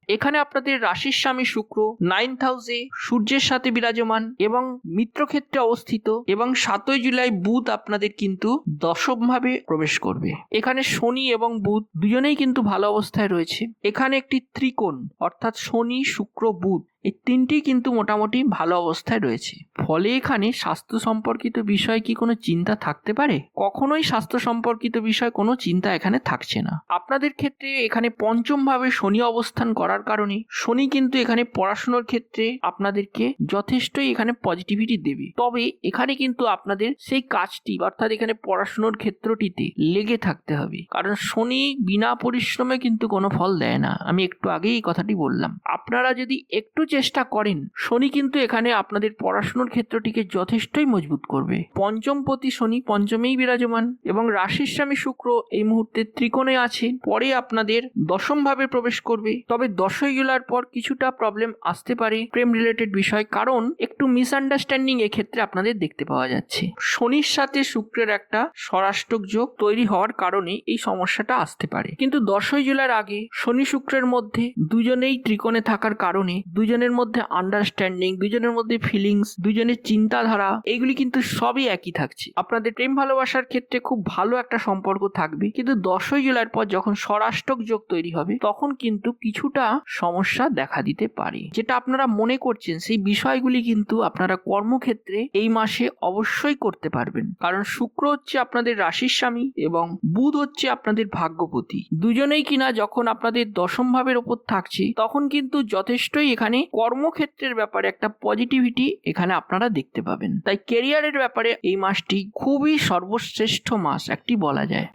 এখানে আপনাদের রাশির স্বামী শুক্র 9th হাউসে সূর্যের সাথে বিরাজমান এবং মিত্রক্ষেত্রে অবস্থিত এবং 7ই জুলাই বুধ আপনাদের কিন্তু দশম ভাবে প্রবেশ করবে। এখানে শনি এবং বুধ দুজনেই কিন্তু ভালো অবস্থায় রয়েছে। এখানে একটি ত্রিকোণ অর্থাৎ শনি শুক্র বুধ এই তিনটি কিন্তু মোটামুটি ভালো অবস্থায় রয়েছে। ফলে এখানে স্বাস্থ্য সম্পর্কিত বিষয় কি কোনো চিন্তা থাকতে পারে? কখনোই স্বাস্থ্য সম্পর্কিত বিষয় কোনো চিন্তা এখানে থাকছে না। আপনাদের ক্ষেত্রে এখানে পঞ্চম ভাবে শনি অবস্থান করার কারণে শনি কিন্তু এখানে পড়াশোনার ক্ষেত্রে আপনাদেরকে যথেষ্টই এখানে পজিটিভিটি দেবে। তবে এখানে কিন্তু আপনাদের সেই কাজটি অর্থাৎ এখানে পড়াশোনার ক্ষেত্রটিতে লেগে থাকতে হবে, কারণ শনি বিনা পরিশ্রমে কিন্তু কোনো ফল দেয় না। আমি একটু আগেই এই কথাটি বললাম। আপনারা যদি একটু চেষ্টা করেন, শনি কিন্তু এখানে আপনাদের পড়াশোনার ক্ষেত্রটিকে যথেষ্টই মজবুত করবে। পঞ্চমপতি শনি পঞ্চমেই বিরাজমান এবং রাশির স্বামী শুক্র এই মুহূর্তে ত্রিকোণে আছে, পরে আপনাদের দশম ভাবে প্রবেশ করবে। তবে 10ই জুলাইয়ের পর কিছুটা প্রবলেম আসতে পারে প্রেম রিলেটেড বিষয়, কারণ একটু মিসআন্ডারস্ট্যান্ডিং এক্ষেত্রে আপনাদের দেখতে পাওয়া যাচ্ছে। শনির সাথে শুক্রের একটা স্বরাষ্টক যোগ তৈরি হওয়ার কারণে এই সমস্যাটা আসতে পারে। কিন্তু 10ই জুলাইয়ের আগে শনি শুক্রের মধ্যে দুজনেই ত্রিকোণে থাকার কারণে দুজনের মধ্যে আন্ডারস্ট্যান্ডিং, দুজনের মধ্যে ফিলিংস, দুজনের চিন্তাধারা এগুলি কিন্তু সবই একই থাকছে। আপনাদের প্রেম ভালোবাসার ক্ষেত্রে খুব ভালো একটা সম্পর্ক থাকবে। কিন্তু 10ই জুলাইয়ের পর যখন স্বরাষ্টক যোগ তৈরি হবে তখন কিন্তু কিছুটা সমস্যা দেখা দিতে পারে। যেটা আপনারা মনে করছেন সেই বিষয়গুলি কিন্তু আপনারা কর্মক্ষেত্রে এই মাসে অবশ্যই করতে পারবেন, কারণ শুক্র হচ্ছে আপনাদের রাশির স্বামী এবং বুধ হচ্ছে আপনাদের ভাগ্যপতি। দুজনেই কিনা যখন আপনাদের দশম ভাবের ওপর থাকছে তখন কিন্তু যথেষ্টই এখানে কর্মক্ষেত্রের ব্যাপারে একটা পজিটিভিটি এখানে আপনারা দেখতে পাবেন। তাই ক্যারিয়ারের ব্যাপারে এই মাসটি খুবই সর্বশ্রেষ্ঠ মাস একটি বলা যায়।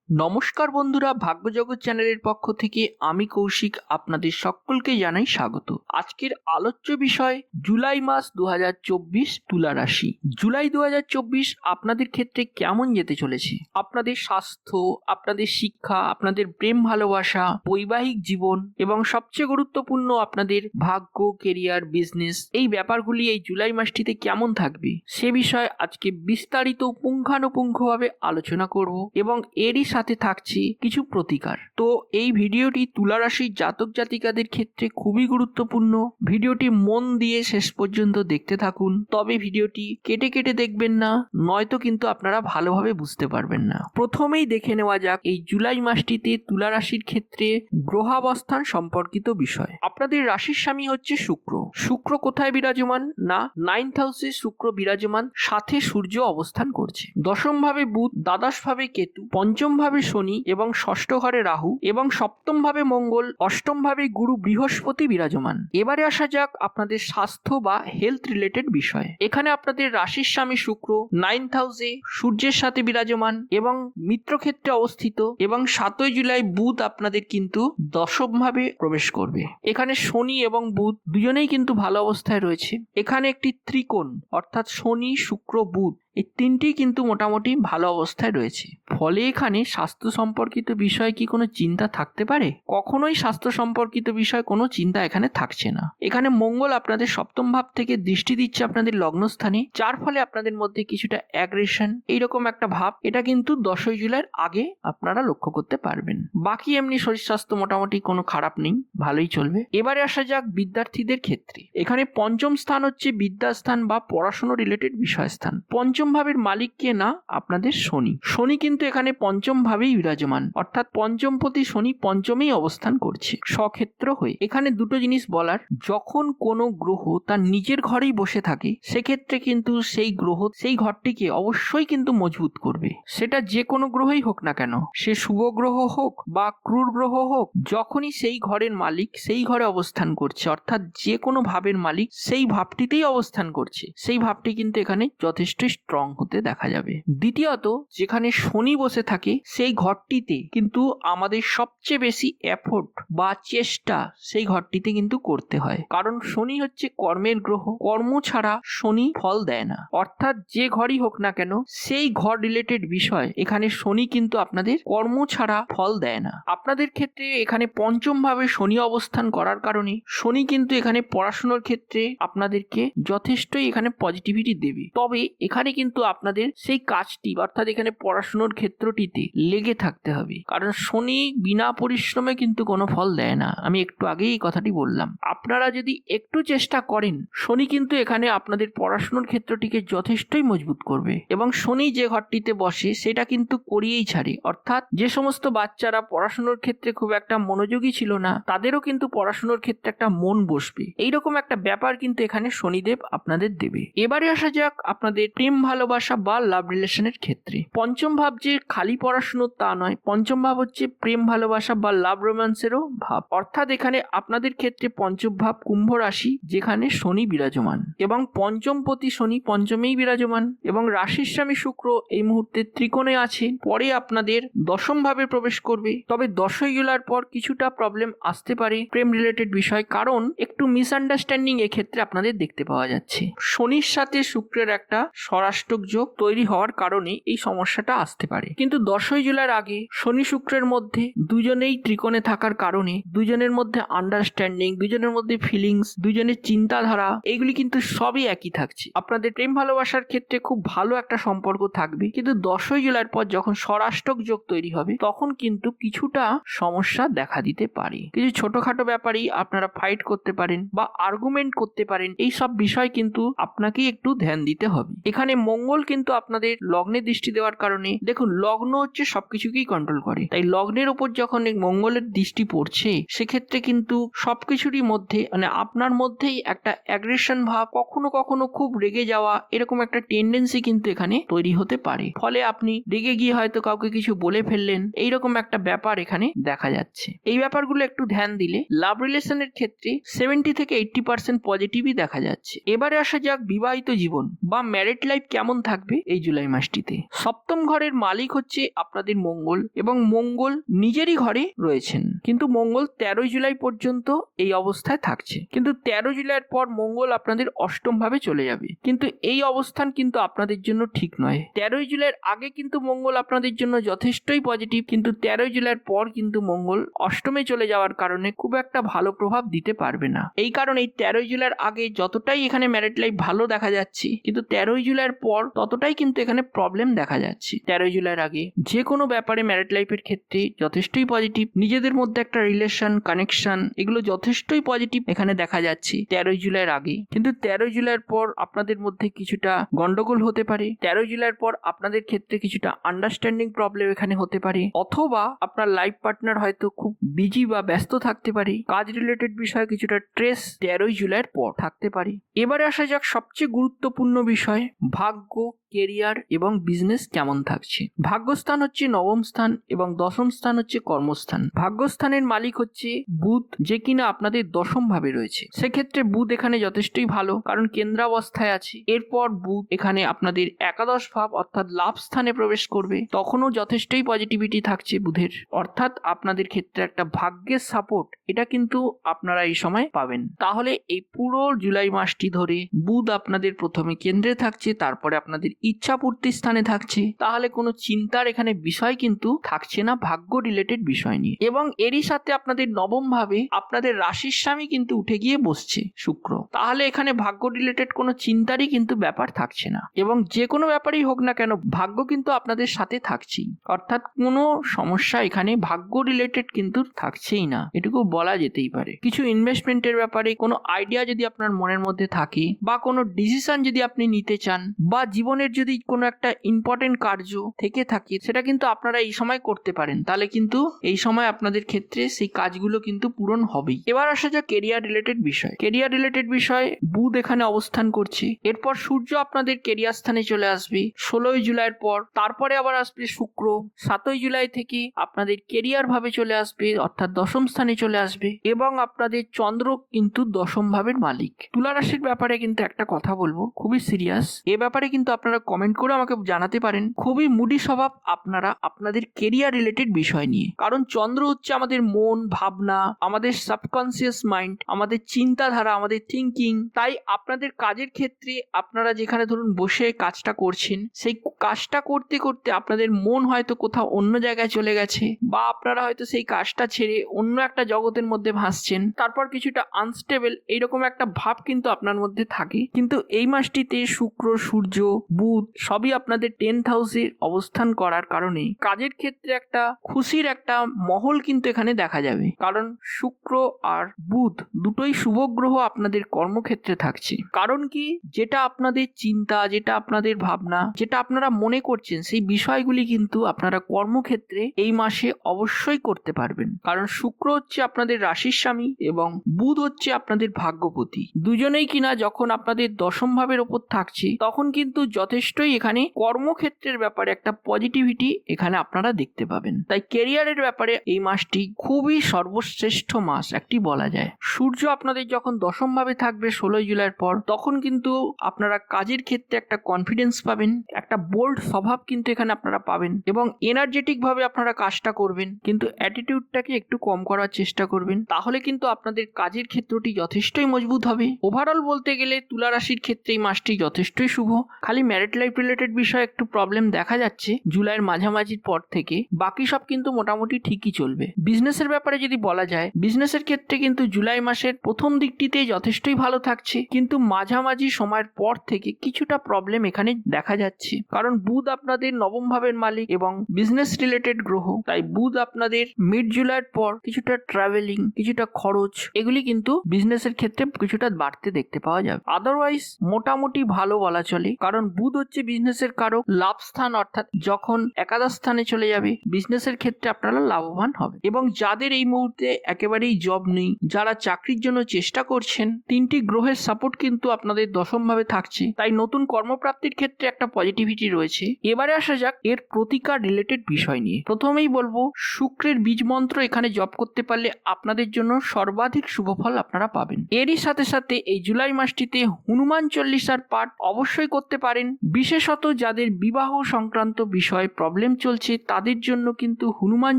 নমস্কার বন্ধুরা, ভাগ্যজগৎ চ্যানেলের পক্ষ থেকে আমি কৌশিক আপনাদের সকলকে জানাই স্বাগত। আজকের আলোচ্য বিষয় জুলাই মাস 2024 তুলা রাশি। জুলাই 2024 আপনাদের ক্ষেত্রে কেমন যেতে চলেছে? আপনাদের স্বাস্থ্য, আপনাদের শিক্ষা, আপনাদের প্রেম ভালোবাসা, বৈবাহিক জীবন এবং সবচেয়ে গুরুত্বপূর্ণ আপনাদের ভাগ্য, কেরিয়ার, বিজনেস এই ব্যাপারগুলি এই জুলাই মাসটিতে কেমন থাকবে সে বিষয়ে আজকে বিস্তারিত পুঙ্খানুপুঙ্খভাবে আলোচনা করব এবং এরই সাথে থাকছে কিছু প্রতিকার। তো এই ভিডিওটি তুলা রাশির জাতক জাতিকাদের ক্ষেত্রে খুবই গুরুত্বপূর্ণ। ভিডিওটি মন দিয়ে শেষ পর্যন্ত দেখতে থাকুন, তবে ভিডিওটি কেটে কেটে দেখবেন না, নয়তো কিন্তু আপনারা ভালোভাবে বুঝতে পারবেন না। প্রথমেই দেখে নেওয়া যাক এই জুলাই মাসটিতে তুলা রাশির ক্ষেত্রে গ্রহাবস্থান সম্পর্কিত বিষয়। আপনাদের রাশির স্বামী হচ্ছে শুক্র। শুক্র কোথায় বিরাজমান? না 9th হাউসে শুক্র বিরাজমান, সাথে সূর্য অবস্থান করছে। দশম ভাবে বুধ, দ্বাদশ ভাবে কেতু, পঞ্চম ভাবে শনি এবং ষষ্ঠ ঘরে রাহু এবং সপ্তম ভাবে মঙ্গল, অষ্টম ভাবে গুরু বৃহস্পতি বিরাজমান। এবারে আসা যাক আপনাদের স্বাস্থ্য বা হেলথ রিলেটেড বিষয়। এখানে আপনাদের রাশির স্বামী শুক্র 9th হাউসে সূর্যের সাথে বিরাজমান এবং মিত্রক্ষেত্রে অবস্থিত এবং 7ই জুলাই বুধ আপনাদের কিন্তু দশম ভাবে প্রবেশ করবে। এখানে শনি এবং বুধ দুজনেই কিন্তু ভালো অবস্থায় রয়েছে। এখানে একটি ত্রিকোণ অর্থাৎ শনি শুক্র বুধ এই তিনটি কিন্তু মোটামুটি ভালো অবস্থায় রয়েছে। ফলে এখানে স্বাস্থ্য সম্পর্কিত বিষয় কি কোনো চিন্তা থাকতে পারে? কখনোই স্বাস্থ্য সম্পর্কিত বিষয় কোনো চিন্তা এখানে থাকছে না। এখানে মঙ্গল আপনাদের সপ্তম ভাব থেকে দৃষ্টি দিচ্ছে আপনাদের লগ্নস্থানে, যার ফলে আপনাদের মধ্যে কিছুটা অ্যাগ্রেশন এইরকম একটা ভাব এটা কিন্তু 10ই জুলাইয়ের আগে আপনারা লক্ষ্য করতে পারবেন। বাকি এমনি শরীর স্বাস্থ্য মোটামুটি কোনো খারাপ নেই, ভালোই চলবে। এবারে আসা যাক বিদ্যার্থীদের ক্ষেত্রে। এখানে পঞ্চম স্থান হচ্ছে বিদ্যাস্থান বা পড়াশোনা রিলেটেড বিষয়স্থান। পঞ্চম ভাবের মালিক কে? না আপনাদের শনি। শনি কিন্তু এখানে পঞ্চম ভাবেই বিরাজমান, অর্থাৎ পঞ্চমপতি শনি পঞ্চমেই অবস্থান করছে স্বক্ষেত্র হয়ে। এখানে দুটো জিনিস বলার, যখন কোনো গ্রহ তার নিজের ঘরেই বসে থাকে সেক্ষেত্রে কিন্তু সেই গ্রহ সেই ঘরটিকে অবশ্যই কিন্তু মজবুত করবে। সেটা যে কোনো গ্রহই হোক না কেন, সে শুভ গ্রহ হোক বা ক্রূর গ্রহ হোক, যখনই সেই ঘরের মালিক সেই ঘরে অবস্থান করছে অর্থাৎ যে কোনো ভাবের মালিক সেই ভাবটিতেই অবস্থান করছে, সেই ভাবটি কিন্তু এখানে যথেষ্ট স্ট্রং স্ট্রং হতে দেখা যাবে। দ্বিতীয়ত, যেখানে শনি বসে থাকে সেই ঘরটিতে কিন্তু আমাদের সবচেয়ে বেশি এফোর্ট বা চেষ্টা সেই ঘরটিতে কিন্তু করতে হয়, কারণ শনি হচ্ছে কর্মের গ্রহ। কর্ম ছাড়া শনি ফল দেয় না, অর্থাৎ যে ঘরই হোক না কেন সেই ঘর রিলেটেড বিষয় এখানে শনি কিন্তু আপনাদের কর্ম ছাড়া ফল দেয় না। আপনাদের ক্ষেত্রে এখানে পঞ্চম ভাবে শনি অবস্থান করার কারণে শনি কিন্তু এখানে পড়াশোনার ক্ষেত্রে আপনাদেরকে যথেষ্টই এখানে পজিটিভিটি দেবে। তবে এখানে কিন্তু আপনাদের সেই কাজটি অর্থাৎ এখানে পড়াশোনার ক্ষেত্রটিতে লেগে থাকতে হবে, কারণ শনি বিনা পরিশ্রমে কিন্তু কোনো ফল দেয় না। আমি একটু আগেই এই কথাটি বললাম। আপনারা যদি একটু চেষ্টা করেন, শনি কিন্তু এখানে আপনাদের পড়াশোনার ক্ষেত্রটিকে যথেষ্টই মজবুত করবে। এবং শনি যে ঘরটিতে বসে সেটা কিন্তু করিয়েই ছাড়ে, অর্থাৎ যে সমস্ত বাচ্চারা পড়াশোনার ক্ষেত্রে খুব একটা মনোযোগী ছিল না তাদেরও কিন্তু পড়াশোনার ক্ষেত্রে একটা মন বসবে। এইরকম একটা ব্যাপার কিন্তু এখানে শনিদেব আপনাদের দেবে। এবারে আসা যাক আপনাদের প্রেম ভালোবাসা বা লাভ রিলেশনের ক্ষেত্রে। পঞ্চম ভাব যে খালি পড়াশোনার তা নয়, পঞ্চম ভাব হচ্ছে প্রেম ভালোবাসা বা লাভ রোম্যান্সেরও ভাব। অর্থাৎ এখানে আপনাদের ক্ষেত্রে পঞ্চম ভাব কুম্ভ রাশি, যেখানে শনি বিরাজমান এবং পঞ্চম পতি শনি পঞ্চমেই বিরাজমান এবং রাশির স্বামী শুক্র এই মুহূর্তে ত্রিকোণে আছে, পরে আপনাদের দশম ভাবে প্রবেশ করবে। তবে 10ই জুলাইয়ের পর কিছুটা প্রবলেম আসতে পারে প্রেম রিলেটেড বিষয়, কারণ একটু মিসআন্ডারস্ট্যান্ডিং এক্ষেত্রে আপনাদের দেখতে পাওয়া যাচ্ছে। শনির সাথে শুক্রের একটা স্বরাষ্টক যোগ তৈরি হওয়ার কারণে এই সমস্যাটা আসতে পারে, কিন্তু 10ই জুলাইয়ের আগে শনি শুক্রের মধ্যে দুজনেই ত্রিকোণে থাকার কারণে দুজনের মধ্যে আন্ডারস্ট্যান্ডিং, দুজনের মধ্যে ফিলিংস, দুজনের চিন্তাধারা এগুলি কিন্তু সবই একই থাকছে। আপনাদের প্রেম ভালোবাসার ক্ষেত্রে খুব ভালো একটা সম্পর্ক থাকবে, কিন্তু 10ই জুলাইয়ের পর যখন স্বরাষ্টক যোগ তৈরি হবে তখন কিন্তু কিছুটা সমস্যা দেখা দিতে পারে। কিছু ছোটখাটো ব্যাপারেই আপনারা ফাইট করতে পারেন বা আর্গুমেন্ট করতে পারেন, এই সব বিষয় কিন্তু আপনাকে একটু ধ্যান দিতে হবে। এখানে মঙ্গল কিন্তু আপনাদের লগ্নে দৃষ্টি দেওয়ার কারণে, দেখুন লগ্ন হচ্ছে সবকিছুকেই কন্ট্রোল করে, তাই লগ্নের উপর যখন মঙ্গলের দৃষ্টি পড়ছে সেক্ষেত্রে কিন্তু সবকিছুরই মধ্যে মানে আপনার মধ্যেই একটা অ্যাগ্রেশন ভাব, কখনো কখনো খুব রেগে যাওয়া, এরকম একটা টেন্ডেন্সি কিন্তু এখানে তৈরি হতে পারে। ফলে আপনি রেগে গিয়ে হয়তো কাউকে কিছু বলে ফেললেন, এইরকম একটা ব্যাপার এখানে দেখা যাচ্ছে। এই ব্যাপারগুলো একটু ধ্যান দিলে লাভ রিলেশনের ক্ষেত্রে 70 থেকে 80% পজিটিভই দেখা যাচ্ছে। এবারে আসা যাক বিবাহিত জীবন বা ম্যারিড লাইফ কেমন থাকবে এই জুলাই মাসটিতে। সপ্তম ঘরের মালিক হচ্ছে আপনাদের মঙ্গল এবং মঙ্গল নিজেরই ঘরে রয়েছেন, কিন্তু মঙ্গল 13ই জুলাই পর্যন্ত এই অবস্থায় থাকছে, কিন্তু 13 জুলাইয়ের পর মঙ্গল আপনাদের অষ্টম ভাবে চলে যাবে। কিন্তু এই অবস্থান কিন্তু আপনাদের জন্য ঠিক নয়। 13ই জুলাইয়ের আগে কিন্তু মঙ্গল আপনাদের জন্য যথেষ্টই পজিটিভ, কিন্তু 13ই জুলাইয়ের পর কিন্তু মঙ্গল অষ্টমে চলে যাওয়ার কারণে খুব একটা ভালো প্রভাব দিতে পারবে না। এই কারণে 13ই জুলাইয়ের আগে যতটাই এখানে ম্যারিড লাইফ ভালো দেখা যাচ্ছে, কিন্তু 13ই জুলাইয়ের পর ততটাই কিন্তু এখানে প্রবলেম দেখা যাচ্ছে। 13ই জুলাইয়ের আগে যে কোনো ব্যাপারে ম্যারিড লাইফের ক্ষেত্রে যথেষ্টই পজিটিভ, নিজেদের মধ্যে একটা রিলেশন কানেকশন এগুলো যথেষ্টই পজিটিভ এখানে দেখা যাচ্ছে 13ই জুলাইয়ের আগে। কিন্তু 13ই জুলাইয়ের পর আপনাদের মধ্যে কিছুটা গন্ডগোল হতে পারে, 13ই জুলাইয়ের পর আপনাদের ক্ষেত্রে কিছুটা আন্ডারস্ট্যান্ডিং প্রবলেম এখানে হতে পারে, অথবা আপনার লাইফ পার্টনার হয়তো খুব বিজি বা ব্যস্ত থাকতে পারে, কাজ রিলেটেড বিষয়ে কিছুটা স্ট্রেস 13ই জুলাইয়ের পর থাকতে পারে। এবারে আসা যাক সবচেয়ে গুরুত্বপূর্ণ বিষয়, ভাগ্য, কেরিয়ার এবং বিজনেস কেমন থাকছে। ভাগ্যস্থান হচ্ছে নবম স্থান এবং দশম স্থান হচ্ছে কর্মস্থান। ভাগ্যস্থানের মালিক হচ্ছে বুধ, যে কিনা আপনাদের দশম ভাবে রয়েছে। সেক্ষেত্রে বুধ এখানে যথেষ্টই ভালো, কারণ কেন্দ্রাবস্থায় আছে। এরপর বুধ এখানে আপনাদের একাদশ ভাব অর্থাৎ লাভ স্থানে প্রবেশ করবে, তখনও যথেষ্টই পজিটিভিটি থাকছে বুধের, অর্থাৎ আপনাদের ক্ষেত্রে একটা ভাগ্যের সাপোর্ট এটা কিন্তু আপনারা এই সময় পাবেন। তাহলে এই পুরো জুলাই মাসটি ধরে বুধ আপনাদের প্রথমে কেন্দ্রে থাকছে, তারপরে আপনাদের ইচ্ছা পূর্তি স্থানে থাকছে, তাহলে কোনো চিন্তার এখানে বিষয় কিন্তু থাকছে না ভাগ্য রিলেটেড বিষয় নিয়ে। এবং এরই সাথে আপনাদের নবম ভাবে আপনাদের রাশির স্বামী কিন্তু উঠে গিয়ে বসছে শুক্র, তাহলে এখানে ভাগ্য রিলেটেড কোনো চিন্তারই কিন্তু ব্যাপার থাকছে না। এবং যে কোনো ব্যাপারই হোক না কেন ভাগ্য কিন্তু আপনাদের সাথে থাকছেই, অর্থাৎ কোনো সমস্যা এখানে ভাগ্য রিলেটেড কিন্তু থাকছেই না, এটুকু বলা যেতেই পারে। কিছু ইনভেস্টমেন্টের ব্যাপারে কোনো আইডিয়া যদি আপনার মনের মধ্যে থাকে বা কোনো ডিসিশন যদি আপনি নিতে চান বা জীবনের যদি কোনো একটা ইম্পর্টেন্ট কার্য থেকে থাকে, সেটা কিন্তু আপনারা এই সময় করতে পারেন, তাহলে কিন্তু এই সময় আপনাদের ক্ষেত্রে সেই কাজগুলো কিন্তু পূরণ হবেই। এবার আসা যাক কেরিয়ার রিলেটেড বিষয়। কেরিয়ার রিলেটেড বিষয় বুধ এখানে অবস্থান করছে, এরপর সূর্য আপনাদের কেরিয়ার স্থানে চলে আসবে 16ই জুলাইয়ের পর, তারপরে আবার আসবে শুক্র 7ই জুলাই থেকে আপনাদের কেরিয়ার ভাবে চলে আসবে অর্থাৎ দশম স্থানে চলে আসবে, এবং আপনাদের চন্দ্র কিন্তু দশম ভাবের মালিক। তুলা রাশির ব্যাপারে কিন্তু একটা কথা বলবো, খুবই সিরিয়াস। এ ব্যাপারে ব্যাপারে কিন্তু আপনারা কমেন্ট করে আমাকে জানাতে পারেন। খুবই মুডি স্বভাব আপনারা আপনাদের কেরিয়ার রিলেটেড বিষয় নিয়ে, কারণ চন্দ্র হচ্ছে আমাদের মন, ভাবনা, আমাদের সাবকনসিয়াস মাইন্ড, আমাদের চিন্তাধারা, আমাদের থিঙ্কিং। তাই আপনাদের কাজের ক্ষেত্রে আপনারা যেখানে ধরুন বসে কাজটা করছেন, সেই কাজটা করতে করতে আপনাদের মন হয়তো কোথাও অন্য জায়গায় চলে গেছে, বা আপনারা হয়তো সেই কাজটা ছেড়ে অন্য একটা জগতের মধ্যে ভাসছেন, তারপর কিছুটা আনস্টেবল এইরকম একটা ভাব কিন্তু আপনার মধ্যে থাকে। কিন্তু এই মাসটিতে শুক্র, সূর্য, বুধ সবই আপনাদের 10th হাউসে অবস্থান করার কারণে কাজের ক্ষেত্রে একটা খুশির একটা মহল কিন্তু এখানে দেখা যাবে। কারণ শুক্র আর বুধ দুটোই শুভ গ্রহ আপনাদের কর্মক্ষেত্রে থাকছে। কারণ কি, যেটা আপনাদের চিন্তা, যেটা আপনাদের ভাবনা, যেটা আপনারা মনে করছেন, সেই বিষয়গুলি কিন্তু আপনারা কর্মক্ষেত্রে এই মাসে অবশ্যই করতে পারবেন। কারণ শুক্র হচ্ছে আপনাদের রাশির স্বামী এবং বুধ হচ্ছে আপনাদের ভাগ্যপতি। দুজনেই কিনা যখন আপনাদের দশম ভাবের ওপর থাকছে, তখন কিন্তু যথেষ্টই এখানে কর্মক্ষেত্রের ব্যাপারে একটা পজিটিভিটি এখানে আপনারা দেখতে পাবেন। তাই কেরিয়ারের ব্যাপারে এই মাসটি খুবই সর্বশ্রেষ্ঠ মাস একটি বলা যায়। সূর্য আপনাদের যখন দশম ভাবে থাকবে 16 জুলাইয়ের পর, তখন কিন্তু আপনারা কাজের ক্ষেত্রে একটা কনফিডেন্স পাবেন, একটা বোল্ড স্বভাব কিন্তু এখানে আপনারা পাবেন এবং এনার্জেটিক ভাবে আপনারা কাজটা করবেন, কিন্তু অ্যাটিটিউডটাকে একটু কম করার চেষ্টা করবেন। তাহলে কিন্তু আপনাদের কাজের ক্ষেত্রটি যথেষ্টই মজবুত হবে। ওভারঅল বলতে গেলে তুলা রাশির ক্ষেত্রে এই মাসটি যথেষ্টই শুভ। খালি ম্যারিড লাইফ রিলেটেড বিষয়ে একটু প্রবলেম দেখা যাচ্ছে জুলাইয়ের মাঝামাঝির পর থেকে, বাকি সব কিন্তু মোটামুটি ঠিকই চলবে। বিজনেসের ব্যাপারে যদি বলা যায়, বিজনেসের ক্ষেত্রে কিন্তু জুলাই মাসের প্রথম দিকটিতে যথেষ্টই ভালো থাকছে, কিন্তু মাঝামাঝি সময়ের পর থেকে কিছুটা প্রবলেম এখানে দেখা যাচ্ছে। কারণ বুধ আপনাদের নবম ভাবের মালিক এবং বিজনেস রিলেটেড গ্রহ, তাই বুধ আপনাদের মিড জুলাইয়ের পর কিছুটা ট্রাভেলিং, কিছুটা খরচ, এগুলি কিন্তু বিজনেসের ক্ষেত্রে কিছুটা বাড়তে দেখতে পাওয়া যাবে। আদারওয়াইজ মোটামুটি ভালো বলা চলে, কারণ বুধ হচ্ছে বিজনেসের কারক, লাভ স্থান, অর্থাৎ যখন একাদশ স্থানে চলে যাবে বিজনেসের ক্ষেত্রে আপনারা লাভবান হবে। এবং যাদের এই মুহূর্তে একেবারেই জব নেই, যারা চাকরির জন্য চেষ্টা করছেন, 3টি গ্রহের সাপোর্ট কিন্তু আপনাদের দশম ভাবে থাকছে, তাই নতুন কর্মপ্রাপ্তির ক্ষেত্রে একটা পজিটিভিটি রয়েছে। এবারে আসা যাক এর প্রতিকার রিলেটেড বিষয় নিয়ে। প্রথমেই বলবো, শুক্রের বীজ মন্ত্র এখানে জপ করতে পারলে আপনাদের জন্য সর্বাধিক শুভ ফল আপনারা পাবেন। এরই সাথে সাথে এই জুলাই মাসটিতে হনুমান চল্লিশার পাঠ অবশ্যই করতে পারেন। বিশেষত যাদের বিবাহ সংক্রান্ত বিষয়ে প্রবলেম চলছে, তাদের জন্য কিন্তু হনুমান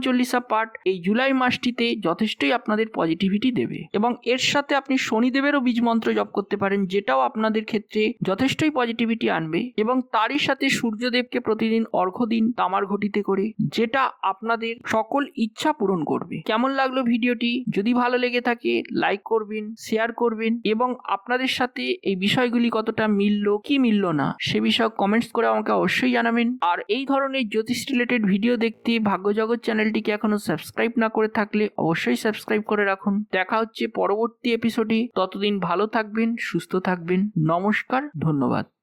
চল্লিশা পাঠ এই জুলাই মাসটিতে যথেষ্টই আপনাদের পজিটিভিটি দেবে। এবং এর সাথে আপনি শনিদেবেরও বীজ মন্ত্র জপ করতে পারেন, যেটাও আপনাদের ক্ষেত্রে যথেষ্টই পজিটিভিটি আনবে। এবং তারই সাথে সূর্যদেবকে প্রতিদিন অর্ঘ্য দিন তামার ঘটিতে করে, যেটা আপনাদের সকল ইচ্ছা পূরণ করবে। কেমন লাগলো ভিডিওটি? যদি ভালো লেগে থাকে লাইক করবেন, শেয়ার করবেন এবং আপনাদের সাথে এই বিষয়গুলি কতটা মিললো কি মিললো না সে বিষয়ে কমেন্টস করে আমাকে অবশ্যই জানাবেন। আর এই ধরনের জ্যোতিষ রিলেটেড ভিডিও দেখতে ভাগ্যজগৎ চ্যানেলটিকে এখনো সাবস্ক্রাইব না করে থাকলে অবশ্যই সাবস্ক্রাইব করে রাখুন। দেখা হচ্ছে পরবর্তী এপিসোডে, ততদিন ভালো থাকবেন, সুস্থ থাকবেন। নমস্কার, ধন্যবাদ।